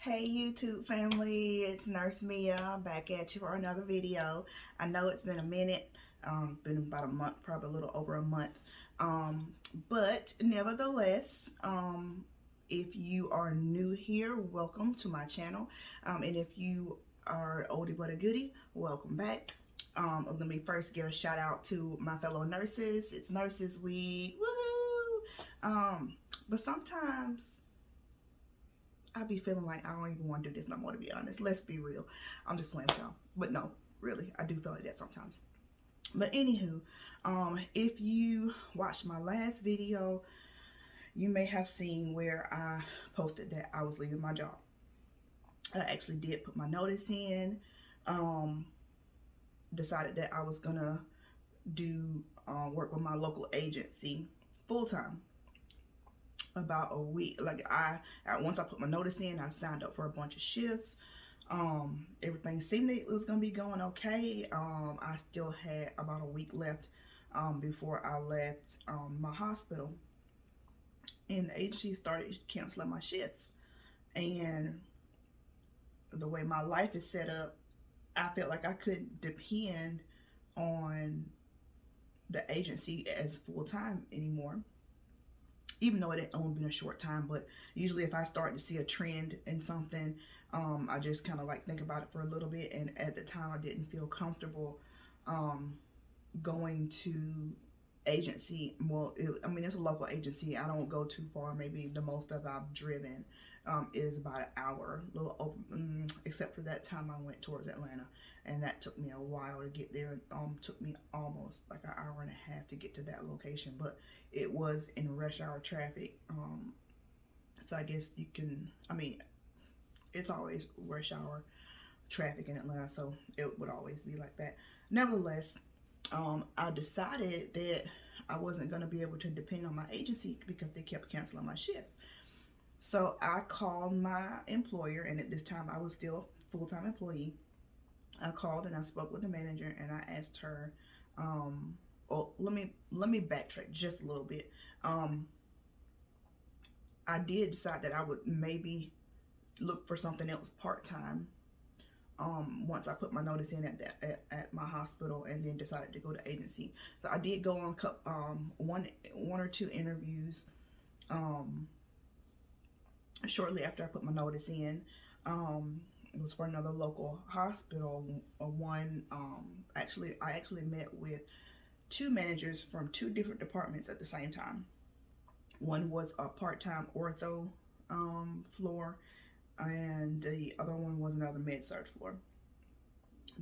Hey YouTube family, it's Nurse Mia back at you for another video. I know it's been a minute, it's been about a month, probably a little over a month, but nevertheless, if you are new here, welcome to my channel, and if you are oldie but a goodie, welcome back. Let me first give a shout out to my fellow nurses. It's Nurses Week, woohoo! But sometimes I be feeling like I don't even want to do this no more, to be honest. Let's be real. I'm just playing with y'all. But no, really, I do feel like that sometimes. But anywho, if you watched my last video, you may have seen where I posted that I was leaving my job. I actually did put my notice in, decided that I was gonna do work with my local agency full-time. About a week, once I put my notice in, I signed up for a bunch of shifts. Everything seemed that it was gonna be going okay. I still had about a week left before I left my hospital, and the agency started canceling my shifts. And the way my life is set up, I felt like I couldn't depend on the agency as full-time anymore, even though it had only been a short time. But usually if I start to see a trend in something, I just kind of like think about it for a little bit. And at the time I didn't feel comfortable going to agency. Well, it's a local agency. I don't go too far. Maybe the most of I've driven is about an hour, except for that time I went towards Atlanta, and that took me a while to get there. Took me almost like an hour and a half to get to that location, but it was in rush hour traffic. So I guess you can, it's always rush hour traffic in Atlanta, so it would always be like that. Nevertheless, I decided that I wasn't going to be able to depend on my agency because they kept canceling my shifts. So I called my employer, and at this time I was still a full-time employee. I called and I spoke with the manager, and I asked her, well, let me backtrack just a little bit. I did decide that I would maybe look for something else part-time once I put my notice in at my hospital, and then decided to go to agency. So I did go on one or two interviews shortly after I put my notice in. It was for another local hospital. I actually met with two managers from two different departments at the same time. One was a part-time ortho floor, and the other one was another med-surg floor.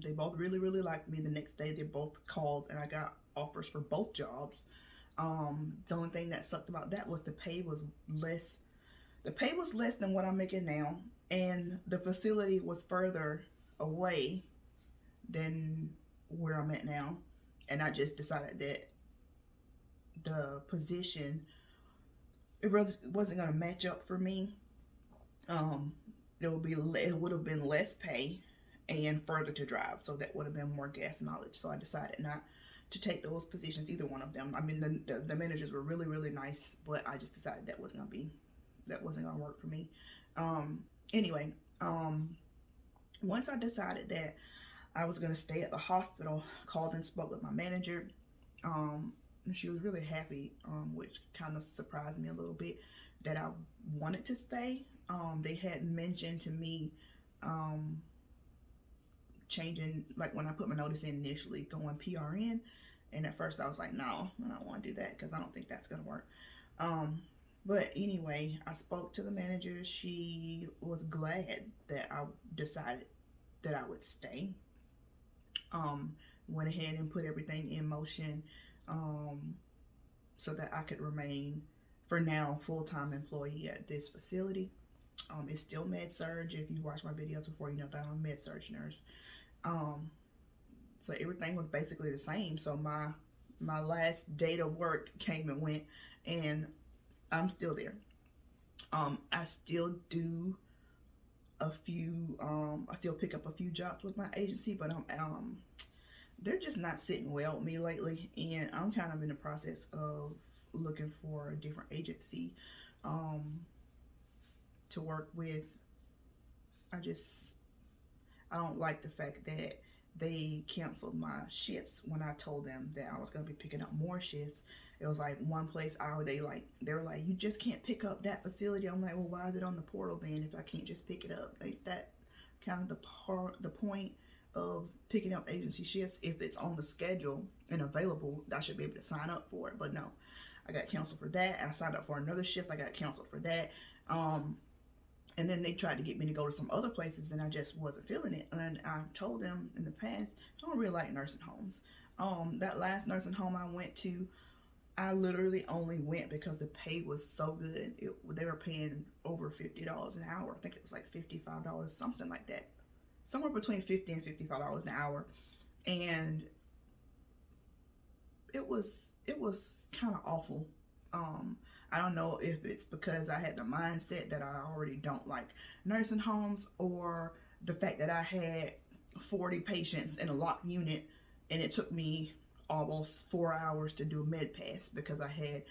They both really liked me. The next day they both called, and I got offers for both jobs. The only thing that sucked about that was the pay was less. The pay was less than what I'm making now, and the facility was further away than where I'm at now. And I just decided that the position, it really wasn't going to match up for me. It would have been less pay and further to drive, so that would have been more gas mileage. So I decided not to take those positions, either one of them. The managers were really nice, but I just decided that wasn't gonna work for me. Anyway, once I decided that I was gonna stay at the hospital, called and spoke with my manager. She was really happy, which kind of surprised me a little bit, that I wanted to stay. They had mentioned to me changing, like when I put my notice in initially, going PRN. And at first I was like, no, I don't want to do that because I don't think that's gonna work. But anyway, I spoke to the manager. She was glad that I decided that I would stay. Went ahead and put everything in motion so that I could remain, for now, full-time employee at this facility. It's still med-surg. If you watched my videos before, you know that I'm a med-surg nurse. So everything was basically the same. So my last date of work came and went, and I'm still there. I still do a few, I still pick up a few jobs with my agency, but they're just not sitting well with me lately, and I'm kind of in the process of looking for a different agency to work with I just, I don't like the fact that they canceled my shifts when I told them that I was going to be picking up more shifts. It was like one place they were like, you just can't pick up that facility. I'm like, well, why is it on the portal then if I can't just pick it up? Like that kind of the point of picking up agency shifts. If it's on the schedule and available, I should be able to sign up for it. But no, I got canceled for that. I signed up for another shift. I got canceled for that. And then they tried to get me to go to some other places, and I just wasn't feeling it. And I told them in the past, I don't really like nursing homes. That last nursing home I went to, I literally only went because the pay was so good. They were paying over $50 an hour. I think it was like $55, something like that. Somewhere between $50 and $55 an hour. And it was kind of awful. I don't know if it's because I had the mindset that I already don't like nursing homes, or the fact that I had 40 patients in a locked unit and it took me almost 4 hours to do a med pass because I had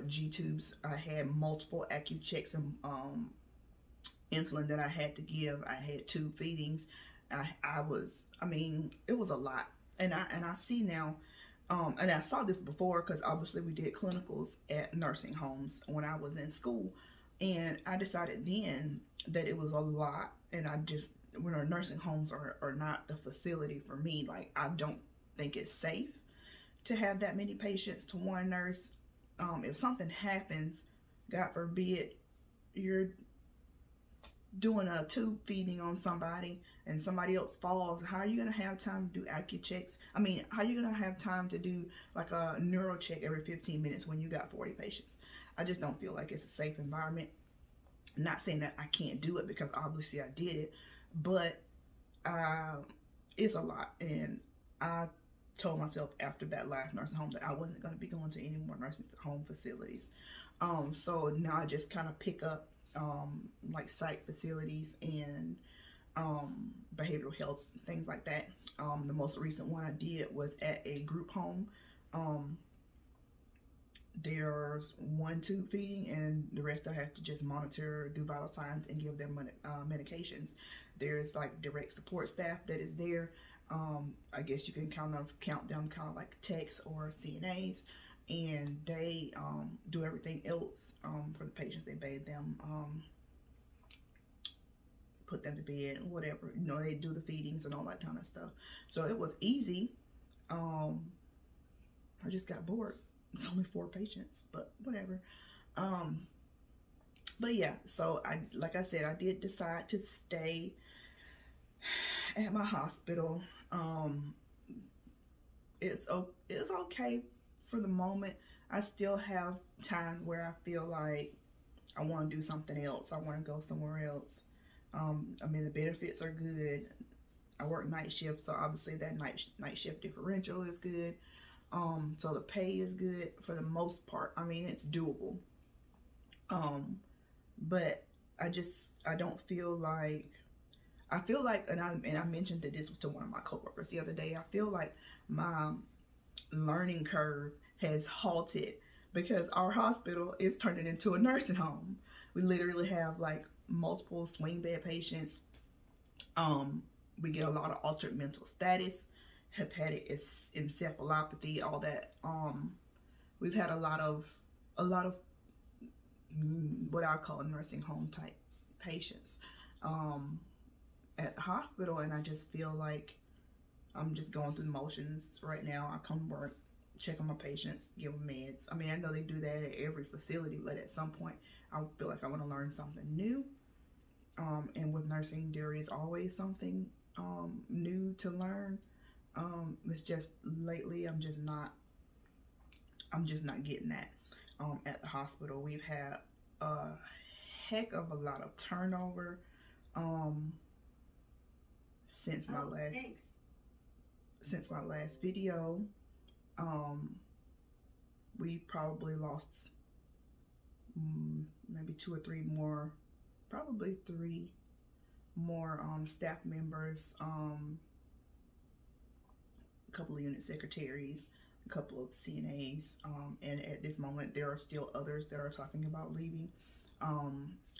G tubes. I had multiple AccuChecks and insulin that I had to give. I had tube feedings. I mean, it was a lot. And I see now, and I saw this before because obviously we did clinicals at nursing homes when I was in school. And I decided then that it was a lot. And when our nursing homes are not the facility for me, like I don't think it's safe to have that many patients to one nurse. If something happens, God forbid, you're doing a tube feeding on somebody and somebody else falls, how are you going to have time to do AccuChecks? I mean, how are you going to have time to do like a neuro check every 15 minutes when you got 40 patients? I just don't feel like it's a safe environment. I'm not saying that I can't do it because obviously I did it, but it's a lot. And I told myself after that last nursing home that I wasn't going to be going to any more nursing home facilities. So now I just kind of pick up like psych facilities and behavioral health, things like that. The most recent one I did was at a group home. There's one tube feeding and the rest I have to just monitor, do vital signs, and give them medications. There's like direct support staff that is there. I guess you can kind of count them kind of like techs or CNAs, and they do everything else for the patients. They bathe them, put them to bed, whatever. You know, they do the feedings and all that kind of stuff. So it was easy. I just got bored. It's only 4 patients, but whatever. But yeah, so like I said, I did decide to stay at my hospital. It's okay for the moment. I still have time where I feel like I want to do something else. I want to go somewhere else. I mean, the benefits are good. I work night shifts, so obviously that night shift differential is good. So the pay is good for the most part. I mean, it's doable. But I don't feel like, and I mentioned this to one of my coworkers the other day. I feel like my learning curve has halted because our hospital is turning into a nursing home. We literally have like multiple swing bed patients. We get a lot of altered mental status, hepatic encephalopathy, all that. We've had a lot of what I call nursing home type patients at the hospital, and I just feel like I'm just going through the motions right now. I come to work, check on my patients, give them meds. I mean, I know they do that at every facility, but at some point I feel like I want to learn something new. And with nursing, there is always something new to learn. It's just lately I'm just not getting that. At the hospital, we've had a heck of a lot of turnover since my last video. We probably lost maybe 2 or 3 more, probably 3 more staff members, a couple of unit secretaries, a couple of CNAs, and at this moment there are still others that are talking about leaving.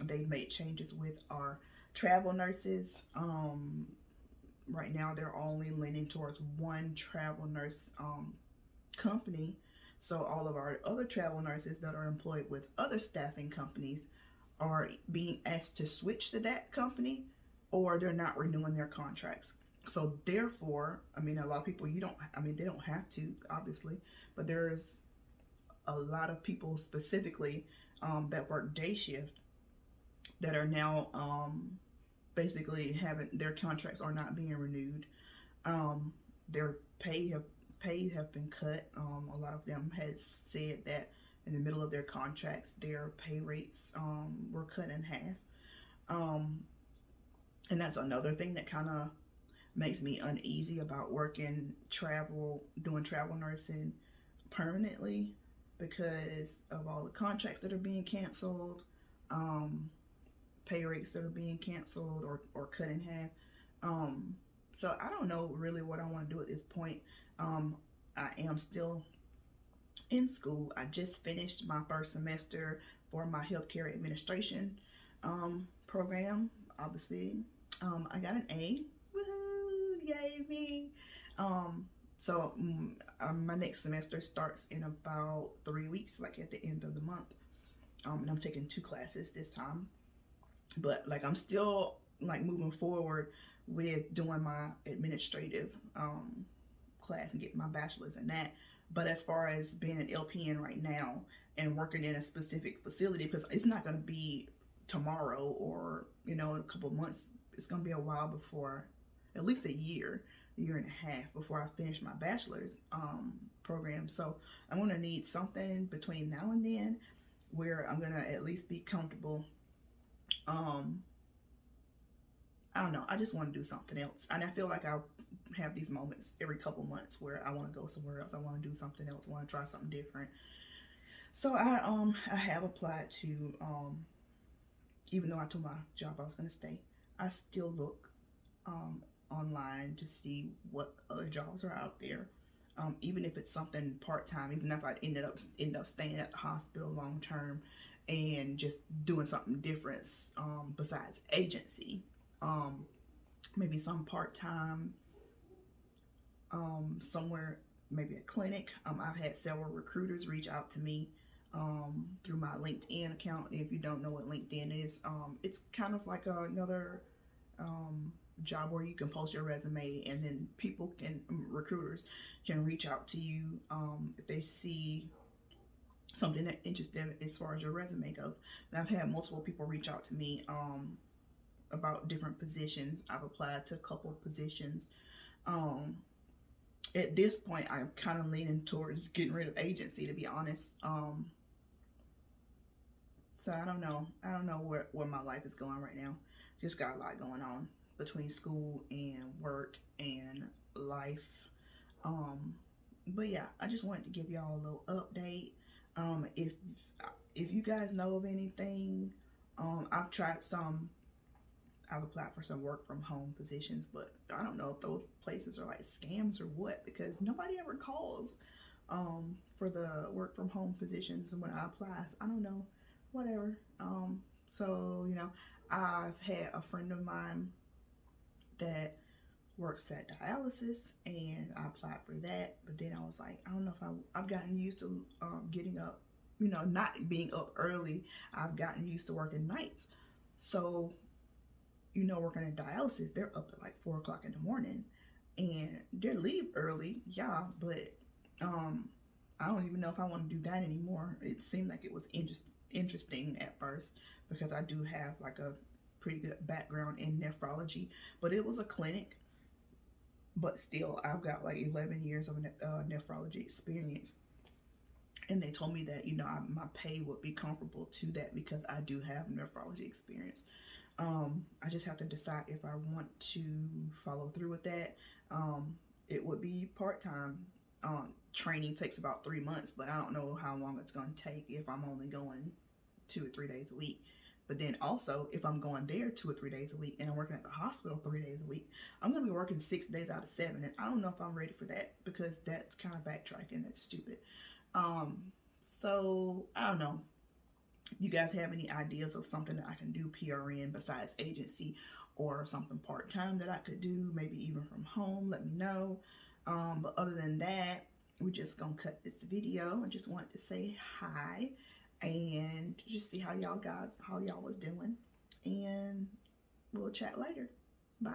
They made changes with our travel nurses. Right now they're only leaning towards one travel nurse company. So all of our other travel nurses that are employed with other staffing companies are being asked to switch to that company, or they're not renewing their contracts. So therefore, I mean, a lot of people, you don't, I mean, they don't have to, obviously, but there's a lot of people specifically that work day shift that are now basically having their contracts are not being renewed. Their pay have been cut. A lot of them has said that in the middle of their contracts, their pay rates were cut in half. Um, and that's another thing that kind of makes me uneasy about working doing travel nursing permanently, because of all the contracts that are being canceled, um, pay rates that are being canceled or cut in half. Um, so I don't know really what I want to do at this point. Um, I am still in school. I just finished my first semester for my healthcare administration program. Obviously, I got an A. Woohoo! Yay me! Um, my next semester starts in about 3 weeks, like at the end of the month. And I'm taking 2 classes this time, but like I'm still like moving forward with doing my administrative class and getting my bachelor's in that. But as far as being an LPN right now and working in a specific facility, because it's not going to be tomorrow or in a couple of months, it's going to be a while before, at least a year and a half before I finish my bachelor's program. So I'm going to need something between now and then where I'm going to at least be comfortable. um I don't know. I just want to do something else, and I feel like I have these moments every couple months where I want to go somewhere else. I want to do something else. I want to try something different. So I have applied to even though I told my job I was going to stay, I still look online to see what other jobs are out there. Even if it's something part time, even if I end up staying at the hospital long term and just doing something different besides agency. Um, Maybe some part time somewhere, maybe a clinic. I've had several recruiters reach out to me through my LinkedIn account. If you don't know what LinkedIn is, it's kind of like another job where you can post your resume, and then recruiters can reach out to you if they see something that interests them as far as your resume goes. And I've had multiple people reach out to me about different positions. I've applied to a couple of positions. Um, at this point, I'm kind of leaning towards getting rid of agency, to be honest. So I don't know. I don't know where my life is going right now. Just got a lot going on between school and work and life. Um, but yeah, I just wanted to give y'all a little update. If you guys know of anything, I've tried some. I've applied for some work from home positions, but I don't know if those places are like scams or what, because nobody ever calls for the work from home positions when I apply. So I don't know, whatever. So I've had a friend of mine that works at dialysis, and I applied for that. But then I was like, I don't know if I've gotten used to getting up, not being up early. I've gotten used to working nights, so working at dialysis, they're up at like 4 o'clock in the morning, and they leave early, yeah. But I don't even know if I want to do that anymore. It seemed like it was interesting at first, because I do have like a pretty good background in nephrology, but it was a clinic. But still, I've got like 11 years of nephrology experience, and they told me that my pay would be comparable to that because I do have nephrology experience. I just have to decide if I want to follow through with that. It would be part-time. Training takes about 3 months, but I don't know how long it's going to take if I'm only going 2 or 3 days a week. But then also, if I'm going there 2 or 3 days a week and I'm working at the hospital 3 days a week, I'm going to be working 6 days out of 7. And I don't know if I'm ready for that, because that's kind of backtracking. That's stupid. So I don't know. If you guys have any ideas of something that I can do PRN besides agency, or something part-time that I could do, maybe even from home, let me know. But other than that, we're just gonna cut this video. I just wanted to say hi and just see how y'all was doing, and we'll chat later. Bye.